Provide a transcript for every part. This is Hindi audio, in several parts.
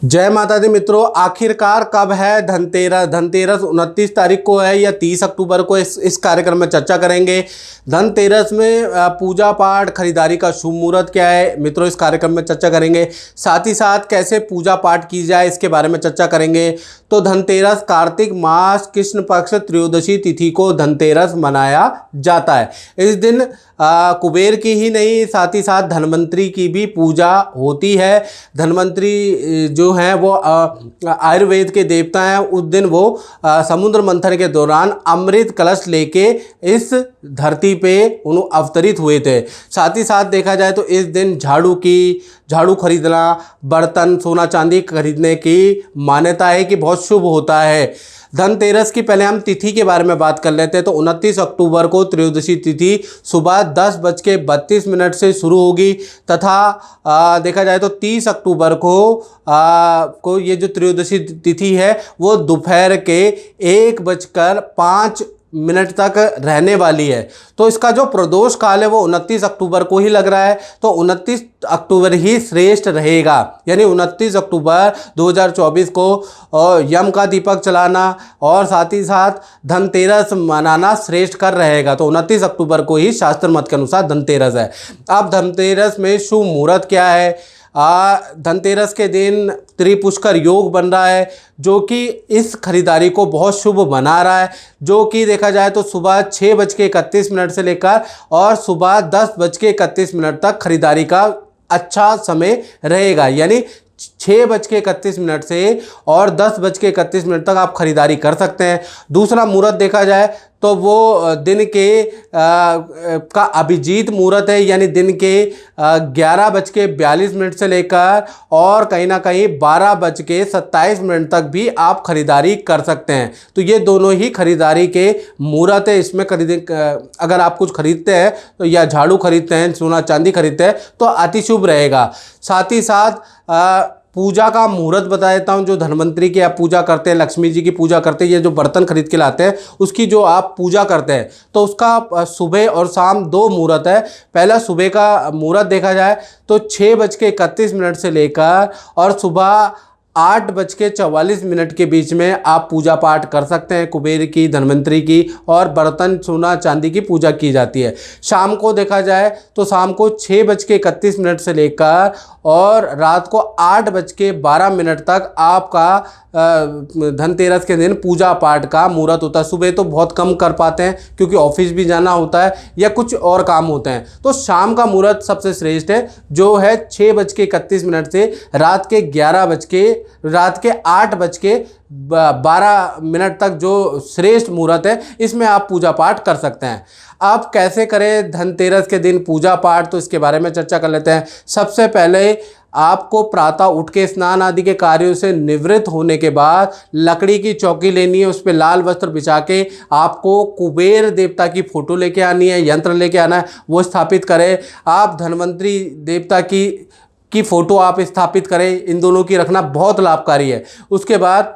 जय माता दी मित्रों, आखिरकार कब है धनतेरस। धनतेरस 29 तारीख को है या 30 अक्टूबर को, इस कार्यक्रम में चर्चा करेंगे। धनतेरस में पूजा पाठ खरीदारी का शुभ मुहूर्त क्या है मित्रों, इस कार्यक्रम में चर्चा करेंगे। साथ ही साथ कैसे पूजा पाठ की जाए इसके बारे में चर्चा करेंगे। तो धनतेरस कार्तिक मास कृष्ण पक्ष त्रयोदशी तिथि को धनतेरस मनाया जाता है। इस दिन कुबेर की ही नहीं, साथ ही साथ धनवंतरी की भी पूजा होती है। धनवंतरी जो हैं वो आयुर्वेद के देवता हैं। उस दिन वो समुद्र मंथन के दौरान अमृत कलश लेके इस धरती पे उन्होंने अवतरित हुए थे। साथ ही साथ देखा जाए तो इस दिन झाड़ू खरीदना, बर्तन सोना चांदी खरीदने की मान्यता है कि बहुत शुभ होता है। धनतेरस की पहले हम तिथि के बारे में बात कर लेते हैं। तो 29 अक्टूबर को त्रयोदशी तिथि सुबह 10:32 से शुरू होगी तथा देखा जाए तो 30 अक्टूबर को ये जो त्रयोदशी तिथि है वो दोपहर के 1:05 तक रहने वाली है। तो इसका जो प्रदोष काल है वो 29 अक्टूबर को ही लग रहा है। तो 29 अक्टूबर ही श्रेष्ठ रहेगा, यानी 29 अक्टूबर 2024 को यम का दीपक चलाना और साथ ही साथ धनतेरस मनाना श्रेष्ठ कर रहेगा। तो 29 अक्टूबर को ही शास्त्र मत के अनुसार धनतेरस है। अब धनतेरस में शुभ मुहूर्त क्या है। धनतेरस के दिन त्रिपुष्कर योग बन रहा है जो कि इस खरीदारी को बहुत शुभ बना रहा है। जो कि देखा जाए तो सुबह 6:31 से लेकर और सुबह 10:31 तक खरीदारी का अच्छा समय रहेगा, यानी 6:31 से और 10:31 तक आप खरीदारी कर सकते हैं। दूसरा मुहूर्त देखा जाए तो वो दिन के का अभिजीत मुहूर्त है, यानी दिन के 11:42 से लेकर और कहीं ना कहीं 12:27 तक भी आप खरीदारी कर सकते हैं। तो ये दोनों ही खरीदारी के मुहूर्त है। इसमें अगर आप कुछ खरीदते हैं तो या झाड़ू खरीदते हैं, सोना चांदी खरीदते हैं तो अति शुभ रहेगा। साथ ही साथ पूजा का मुहूर्त बता देता हूँ। जो धनवंतरी की आप पूजा करते हैं, लक्ष्मी जी की पूजा करते हैं, ये जो बर्तन खरीद के लाते हैं उसकी जो आप पूजा करते हैं तो उसका सुबह और शाम 2 मुहूर्त है। पहला सुबह का मुहूर्त देखा जाए तो 6:31 से लेकर और सुबह 8:44 के बीच में आप पूजा पाठ कर सकते हैं। कुबेर की, धनवंतरी की और बर्तन सोना चांदी की पूजा की जाती है। शाम को देखा जाए तो शाम को 6:31 से लेकर और रात को 8:12 तक आपका धनतेरस के दिन पूजा पाठ का मुहूर्त होता है। सुबह तो बहुत कम कर पाते हैं क्योंकि ऑफिस भी जाना होता है या कुछ और काम होते हैं। तो शाम का मुहूर्त सबसे श्रेष्ठ है जो है 6:31 से रात के 8:12 तक जो श्रेष्ठ मुहूर्त है इसमें आप पूजा पाठ कर सकते हैं। अब कैसे करें धनतेरस के दिन पूजा पाठ, तो इसके बारे में चर्चा कर लेते हैं। सबसे पहले आपको प्रातः उठ के स्नान आदि के कार्यों से निवृत्त होने के बाद लकड़ी की चौकी लेनी है, उस पर लाल वस्त्र बिछा के आपको कुबेर देवता की फोटो लेके आनी है, यंत्र लेके आना है, वो स्थापित करें। आप धनवंतरी देवता की फोटो आप स्थापित करें। इन दोनों की रखना बहुत लाभकारी है। उसके बाद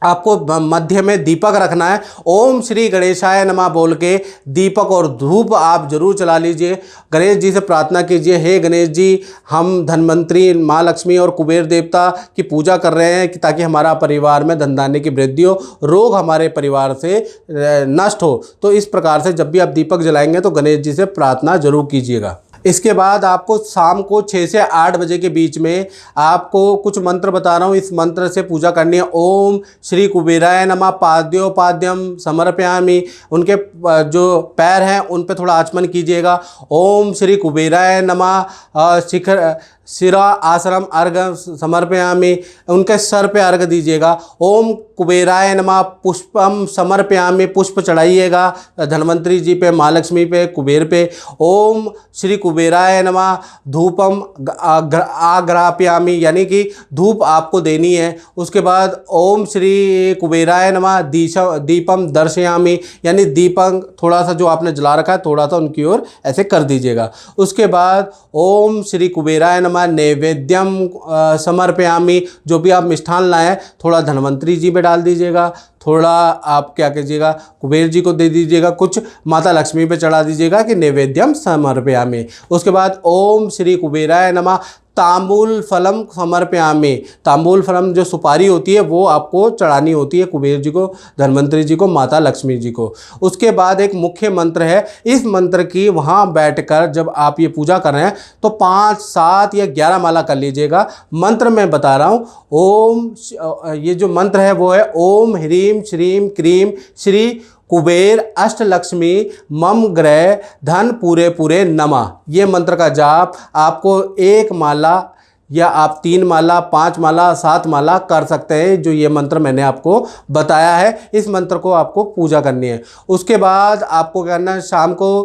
आपको मध्य में दीपक रखना है। ओम श्री गणेशाय नमः बोल के दीपक और धूप आप जरूर जला लीजिए। गणेश जी से प्रार्थना कीजिए, हे गणेश जी, हम धनवंतरी, माँ लक्ष्मी और कुबेर देवता की पूजा कर रहे हैं कि ताकि हमारा परिवार में धन धान्य की वृद्धि हो, रोग हमारे परिवार से नष्ट हो। तो इस प्रकार से जब भी आप दीपक जलाएंगे तो गणेश जी से प्रार्थना जरूर कीजिएगा। इसके बाद आपको शाम को 6 से 8 बजे के बीच में आपको कुछ मंत्र बता रहा हूँ, इस मंत्र से पूजा करनी है। ओम श्री कुबेराय नमः पाद्योपाद्यम समर्पयामि। उनके जो पैर हैं उन पे थोड़ा आचमन कीजिएगा। ओम श्री कुबेराय नमः शिरा आश्रम अर्घ समर्पयामि। उनके सर पे अर्घ दीजिएगा। ओम कुबेराय नमः पुष्पम समर्पयामि। पुष्प चढ़ाइएगा धनवंतरी जी पे, माँ लक्ष्मी पे, कुबेर पे। ओम श्री कुबेराय नमः धूपम आग्राप्यामि, यानी कि धूप आपको देनी है। उसके बाद ओम श्री कुबेराय नमः दीपम दर्शयामि, यानी दीपक थोड़ा सा जो आपने जला रखा है थोड़ा सा उनकी ओर ऐसे कर दीजिएगा। उसके बाद ओम श्री कुबेराय नमः नैवेद्यम समर्पयामि। जो भी आप मिष्ठान लाएं थोड़ा धनवंतरी जी पे डाल दीजिएगा, थोड़ा आप क्या कीजिएगा कुबेर जी को दे दीजिएगा, कुछ माता लक्ष्मी पे चढ़ा दीजिएगा कि नैवेद्यम समर्पयामि। उसके बाद ओम श्री कुबेराय नमः तांबूल फलम समर्पयामि। तांबूल फलम जो सुपारी होती है वो आपको चढ़ानी होती है कुबेर जी को, धन्वंतरी जी को, माता लक्ष्मी जी को। उसके बाद एक मुख्य मंत्र है, इस मंत्र की वहाँ बैठकर जब आप ये पूजा कर रहे हैं तो 5, 7 या 11 माला कर लीजिएगा। मंत्र मैं बता रहा हूँ, ये जो मंत्र है वो है ओम ह्रीम श्रीम क्रीम श्री कुबेर अष्टलक्ष्मी मम ग्रह धन पूरे पूरे नमः। ये मंत्र का जाप आपको 1 माला या आप 3 माला, 5 माला, 7 माला कर सकते हैं, जो ये मंत्र मैंने आपको बताया है। इस मंत्र को आपको पूजा करनी है। उसके बाद आपको क्या करना है, शाम को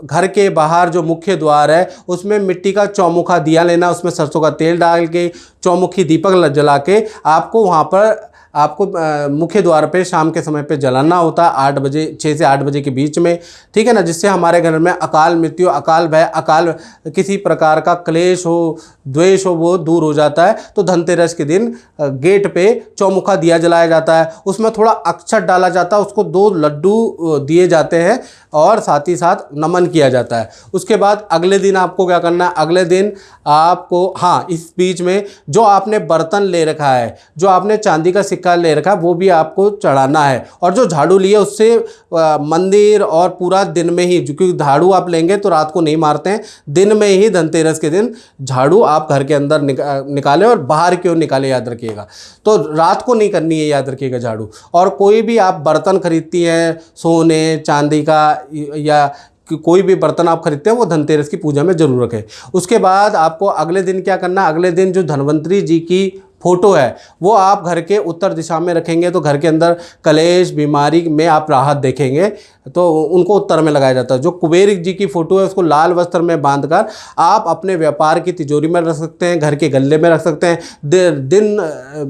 घर के बाहर जो मुख्य द्वार है उसमें मिट्टी का चौमुखा दिया लेना, उसमें सरसों का तेल डाल के चौमुखी दीपक जला के आपको वहाँ पर आपको मुख्य द्वार पे शाम के समय पे जलाना होता है 8 बजे, 6 से 8 बजे के बीच में, ठीक है ना, जिससे हमारे घर में अकाल मृत्यु, अकाल भय, अकाल किसी प्रकार का क्लेश हो, द्वेष हो, वो दूर हो जाता है। तो धनतेरस के दिन गेट पे चौमुखा दिया जलाया जाता है, उसमें थोड़ा अक्षत डाला जाता है, उसको 2 लड्डू दिए जाते हैं और साथ ही साथ नमन किया जाता है। उसके बाद अगले दिन आपको क्या करना है, अगले दिन आपको, हाँ, इस बीच में जो आपने बर्तन ले रखा है, जो आपने चांदी का सिक्का ले रखा है, वो भी आपको चढ़ाना है। और जो झाड़ू लिए उससे मंदिर और पूरा दिन में ही, क्योंकि झाड़ू आप लेंगे तो रात को नहीं मारते हैं, दिन में ही धनतेरस के दिन झाड़ू आप घर के अंदर निकालें और बाहर क्यों निकाले, याद रखिएगा। तो रात को नहीं करनी है, याद रखिएगा झाड़ू। और कोई भी आप बर्तन खरीदती हैं सोने चांदी का या कोई भी बर्तन आप खरीदते हैं वो धनतेरस की पूजा में जरूर रखें। उसके बाद आपको अगले दिन क्या करना, अगले दिन जो धन्वंतरी जी की फोटो है वो आप घर के उत्तर दिशा में रखेंगे तो घर के अंदर कलेश बीमारी में आप राहत देखेंगे, तो उनको उत्तर में लगाया जाता है। जो कुबेर जी की फोटो है उसको लाल वस्त्र में बांधकर आप अपने व्यापार की तिजोरी में रख सकते हैं, घर के गल्ले में रख सकते हैं। दिन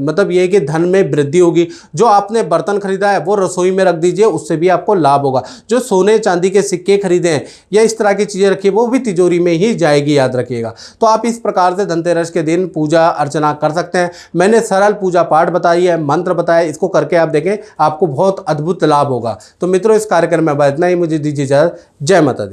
मतलब ये है कि धन में वृद्धि होगी। जो आपने बर्तन खरीदा है वो रसोई में रख दीजिए, उससे भी आपको लाभ होगा। जो सोने चांदी के सिक्के खरीदे हैं या इस तरह की चीज़ें रखिए वो भी तिजोरी में ही जाएगी, याद रखिएगा। तो आप इस प्रकार से धनतेरस के दिन पूजा अर्चना कर सकते हैं। मैंने सरल पूजा पाठ बताई है, मंत्र बताया, इसको करके आप देखें, आपको बहुत अद्भुत लाभ होगा। तो मित्रों, इस कार्यक्रम में इतना ही, मुझे दीजिए इजाज़त। जय माता दी।